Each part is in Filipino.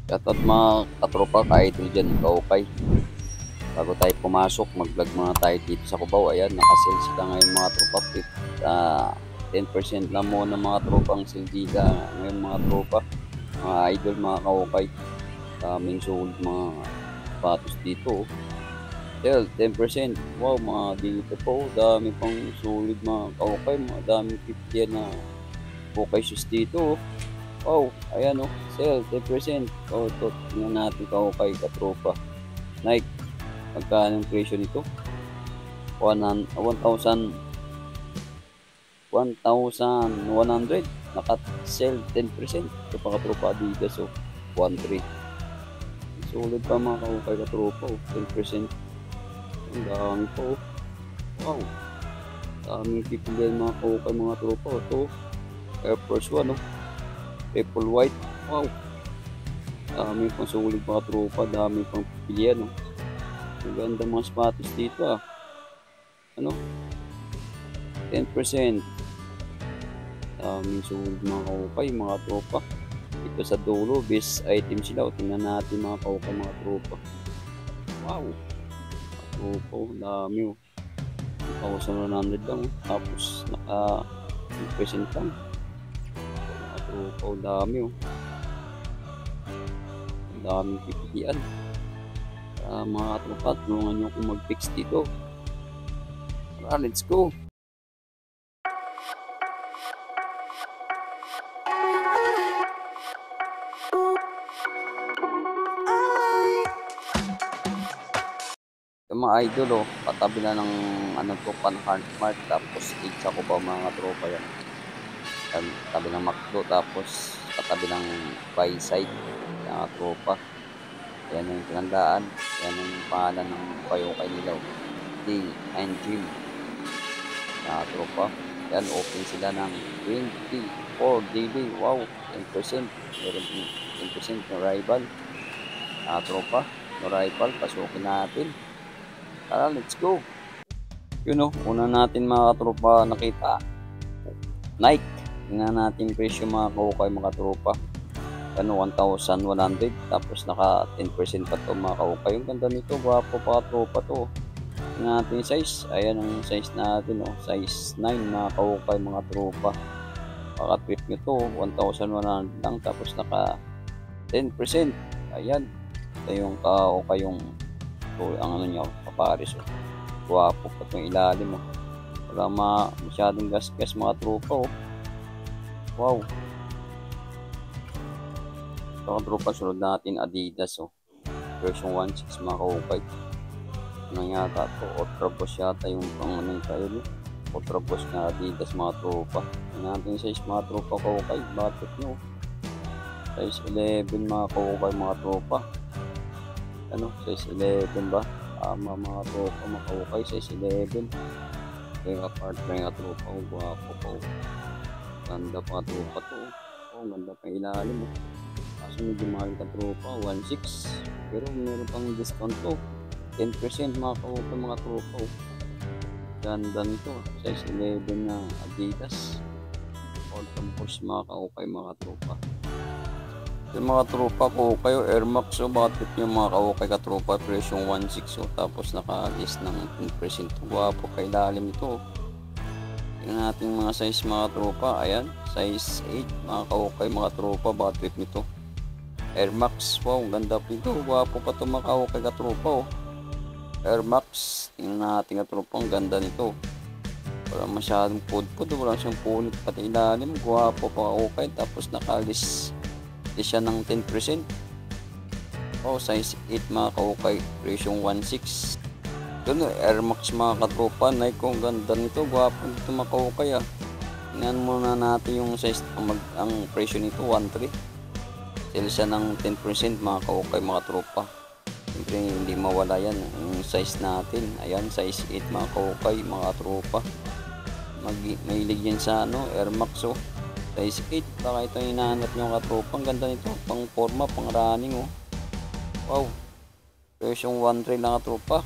Shoutout mga katropa, ka-idol dyan, ka-okay. Bago tayo pumasok, mag-vlog muna tayo dito sa Cubao. Ayan, nakasale sila ngayon mga tropa. 10% lang muna mga tropang sildida ngayon mga tropa. Mga idol, mga ka-okay. Daming sold mga patos dito. Oh. Sale, 10%. Wow, mga dito po. Dami pang solid mga ka-okay. Mga daming 50 yan na okay shoes dito. Oh. Wow, ayan oh, sale, 10%. Oh, ito, tingnan natin ka-okay, katropa. Nike, magkano ang presyo nito? 1,100. Naka-sell 10%. Ito pa katropa Adidas, oh. 1,300. Sulit pa mga ka-okay, katropa, oh. 10%. Ang dami po, oh. Wow. Daming pipilihan mga ka-okay, mga tropa. Ito, Air Force 1, oh. Triple white. Wow. Dami pang sulit mga tropa. Dami pang pipilian, oh. Ang ganda mga sapatos dito, ah. Ano? 10%. Daming sulit mga kaukay, mga tropa. Ito sa dulo, best item sila. O, tingnan natin mga kaukay, mga tropa. Wow. Mga tropa, oh. Dami, oh. 1,100 lang, oh. Tapos, naka 10% lang. Mga tropa, oh. Dami, oh. Ang daming pipilian. Mga tropa, tulungan nyo kung mag-fix dito. Let's go. Yung mga idol, oh, patabi na ng ano to, Pan-Mart, tapos Pizza ko ba mga tropa yan. Tabi ng McDo, tapos katabi ng By-Side, mga tropa. Yan yung tinandaan, yan yung pangalan ng Payokay nila, Day and Gym, mga tropa. Yan, open sila ng 24 daily, wow, 10%. Meron 10% ng rival, mga tropa. No rival, pasukin natin. Tara, let's go. Yun know, una natin mga katropa nakita. Nike. Tingnan natin presyo mga kaukay mga tropa. Ano, 1,100. Tapos naka 10% pa to mga kaukay. Yung ganda nito, gwapo pa tropa to. Tingnan natin yung size. Ayan ang size natin, oh. Size 9 mga kaukay mga tropa. Paka-trip nyo to, 1,100 lang. Tapos naka 10%. Ayan. Ito yung kaukay yung ang ano niya, kapares, oh. Guwapo pa itong ilalim, oh. Wala masyadong gas-gas mga tropa, oh. Wow. Ito ang tropa, sunod natin Adidas, oh. Version 1.6 mga kaukay. Ano yata ito? Ultra Boss yata yung pang ano yung tayo, oh. Ultra Boss na Adidas mga tropa. Ano natin size mga tropa kaukay. Batot nyo, size 11 mga kaukay mga tropa. Ano, size 11 ba? Mga tropa, mga kaukay, size 11. Kaya ka-partner nga tropa, oh, guwapo pa, oh. Ganda pa tropa to, oh. Ganda pa ilalim, oh. Kaso medyo mahal ka tropa, 1.6. Pero meron pang discount to, 10% mga kaukay, mga tropa, oh. Ganda nito, size 11 na Adidas. Ultra Force mga kaukay, mga tropa. Yung mga tropa ko kayo, Air Max, so bakit yung mga kaukay katropa, presyong 1.6, so tapos naka-list ng 10%. Guwapo kay lalim ito. Tingnan natin mga size mga tropa. Ayan, size 8 mga kaukay mga tropa, bakit nito. Air Max, wow, ganda po ito. Guwapo pa ito mga kaukay katropa, oh. Air Max, tingnan natin katropa, ang ganda nito. Wala masyadong pud-pud, wala siyang punit pati ilalim. Guwapo pa kaukay, tapos naka-list siya ng 10%. Oh, size 8 mga kaukay, presyong 1.6. Doon, Air Max mga katropa, Nike, ang ganda nito, gwapo nito mga kaukay, ah. Tingnan muna natin yung size, ang presyo nito 1.3. Sale siya ng 10% mga kaukay mga tropa. Siyempre hindi mawala yan yung size natin. Ayan, size 8 mga kaukay mga tropa. Mahilig yan sa ano, Air Max, oh. Size 8, baka ito yung hinahanap nyo katropa. Ang ganda nito, pang forma, pang running, oh. Wow, presyong 1.3 lang katropa.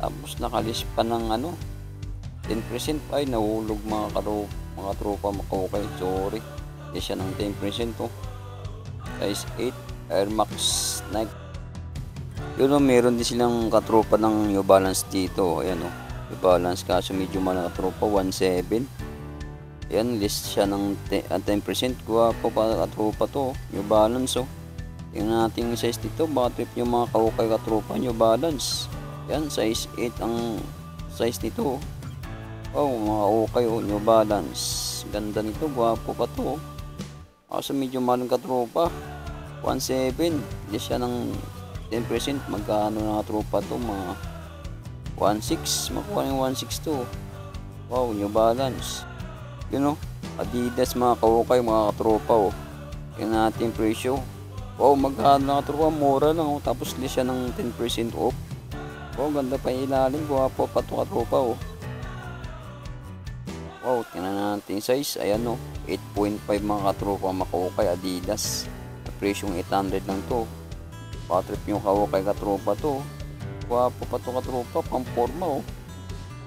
Tapos nakalist pa ng ano, 10%. Ay, nahulog mga tropa, makukay, sorry. Hindi siya ng 10%, oh. Size Air Max Nike. Yun o, meron din silang katropa ng New Balance dito. Ayan o, New Balance, kaso medyo mahal na katropa, 1.7. Ayan, list siya ng 10%. Guwapo pa katropa to, New Balance o. Tingnan natin yung size dito, baka trip yung mga kahukay katropa New Balance. Ayan, size 8 ang size nito. Oh, mga kahukay o, New Balance. Ganda nito, guwapo pa to. Kaso medyo mahal ng katropa, 1.7. List siya ng 10%. Magkano na katropa to, mga 1.6. Makuha yung 1.6 to. Wow, New Balance. Yun o, Adidas mga kahukay, mga katropa o. Tingnan natin presyo. Wow, magkano na katropa, mura lang o. Tapos list siya ng 10% off. Wow, ganda pa yung ilalim, guwapo pa to katropa o. Wow, tingnan natin size. Ayan o, 8.5 mga katropa, mga kahukay, Adidas. Presyong 800 lang to. Patrip yung kahukay katropa to. Guwapo pa to katropa, pamporma o.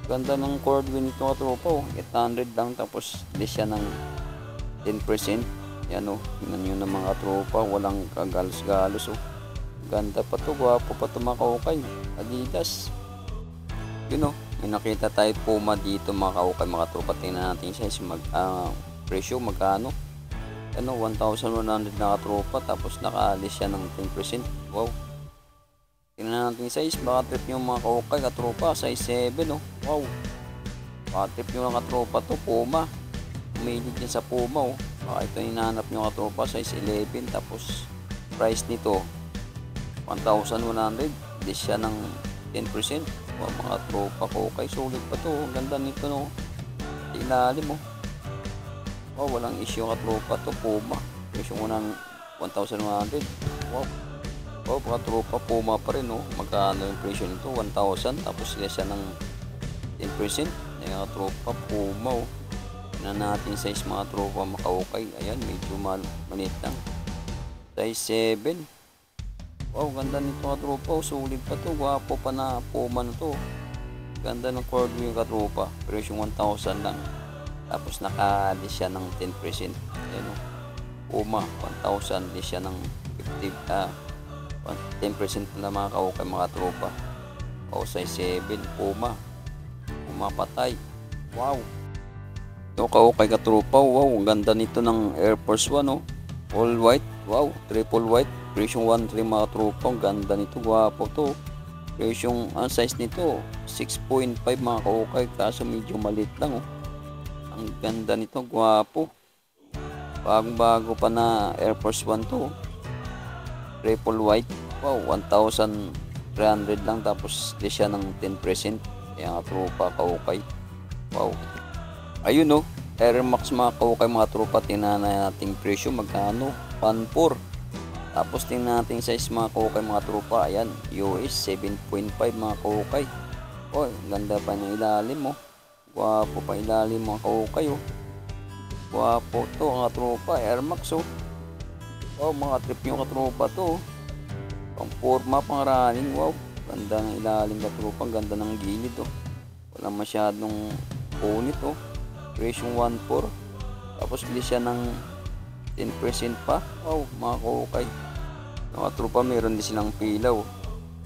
Ganda ng cordwin nito katropa o. 800 lang, tapos list siya ng 10%. Yan o, tingnan nyo ng mga katropa, walang kagalos-galos o. Ganda pa to, guwapo pa to mga kahukay, Adidas. Yun o, may nakita tayo Puma dito mga kahukay, mga katropa. Tingnan natin siya, presyo magkano. Ano, 1,100 na katropa, tapos naka-list siya ng 10%. Wow, tingnan natin size, baka trip yung mga kahukay katropa, size 7 o. Wow, baka trip yung mga katropa to, Puma. Umilit yan sa Puma o. Baka ito yung hinahanap nyo katropa, size 11. Tapos price nito 1,100, list siya ng 10%. Wow, mga tropa kahukay, sulit pa to. Ganda nito no, ilalim o. Wow, walang issue katropa to, Puma. Presyo mo ng 1,100. Wow, wow, mga tropa, Puma pa rin no. Magkano yung presyo nito, 1,000. Tapos list siya ng 10%. Ayan mga tropa, Puma o. Tingnan natin size mga tropa, mga kahukay. Ayan, medyo maliit lang, size 7. Wow, ganda nito mga tropa o. Sulit pa to, guwapo pa na Puma na to. Ganda ng cord yung katropa, presyo 1,000 lang. Tapos naka-list siya ng 10%. Ayan o, Puma 1,000, list siya ng 10% na mga kahukay, mga tropa. O, size 7, Puma patay. Wow, ito kahukay katropa. Wow, ang ganda nito ng Air Force 1 o. All white. Wow, triple white. Presyong 1.3 mga tropa. Ang ganda nito, guwapo to. Presyong ang size nito 6.5 mga kahukay, kaso medyo maliit lang o. Ang ganda nito, guwapo. Bagong bago pa na Air Force 1 to. Triple white. Wow, 1,300 lang, tapos list siya ng 10%. Ayan mga tropa kahukay. Wow, ayun no, Air Max mga kahukay, mga tropa. Tingnan natin presyo, magkano, 1.4. Tapos tingnan natin size mga kahukay, mga tropa. Ayan, US 7.5 mga kahukay. Oh, ganda pa ng ilalim mo. Guwapo pa ilalim mga kahukay oh. Guwapo to mga tropa, Air Max oh. Wow, mga trip yung katropa to. Pang forma, pang running. Wow, ganda ng ilalim katropa, ganda ng gilid oh. Walang masyadong punit oh. Presyong 1.4. Tapos list siya ng 10% pa. Wow, mga kahukay, mga tropa, meron din silang pilaw.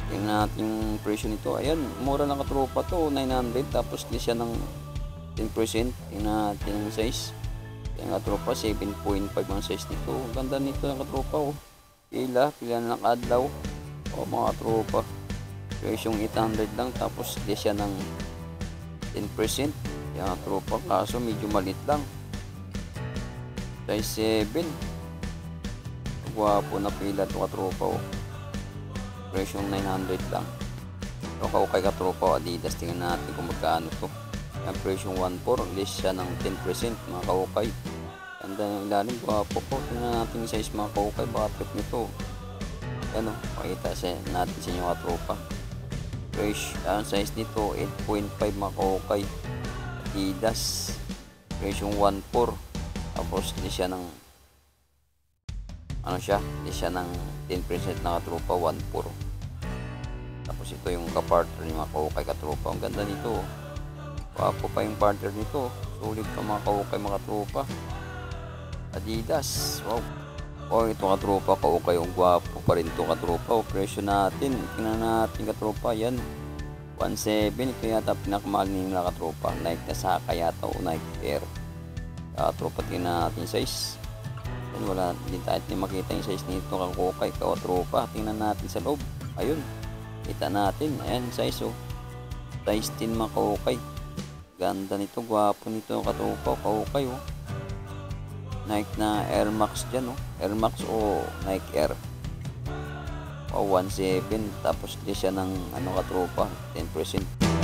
Tingnan natin yung presyo nito. Ayan, mura lang katropa to, 900. Tapos list siya ng 10%. Tingnan natin yung size. Ayan katropa, 7.5 ang size nito. Ganda nito ng katropa oh. Pila lang adlaw. O mga tropa, presyong 800 lang. Tapos list siya ng 10%. Ayan katropa, kaso medyo malit lang, size 7. Guwapo na pila to katropa oh. Presyong 900 lang. Ito kahukay katropa, Adidas. Tingnan natin kung magkano to. Ang presyong 1.4, list siya ng 10% mga kahukay. Ganda ng ilalim, guwapo po. Tingnan natin yung size mga kahukay, baka trip nito. Ano, makita natin sa inyo katropa. Ang size nito 8.5 mga kahukay, Adidas. Presyong 1.4. Tapos list siya ng list siya ng 10% na katropa, 1.4. Tapos ito yung kapartner ng mga kahukay katropa. Ang ganda nito. Wapo pa yung partner nito. Sulit pa mga kahukay, mga tropa. Adidas. Wow. O ito katropa, kaukay yung gwapo pa rin ito katropa. O presyo natin, tingnan natin katropa, yan 1.7. Ito yata pinakamahal nila katropa. Nike na Saka yata o Nike Air. Katropa, tingnan natin size. Yan, wala din tayo makita yung size nito kakukay katropa. Tingnan natin sa loob. Ayun, kita natin, ayan size o. Size 10 makukay. Ganda nito, gwapo nito katropa, kakukay o. Nike na Air Max dyan, oh. Air Max o Nike Air. 1.7. Tapos di siya ng katropa, 10%.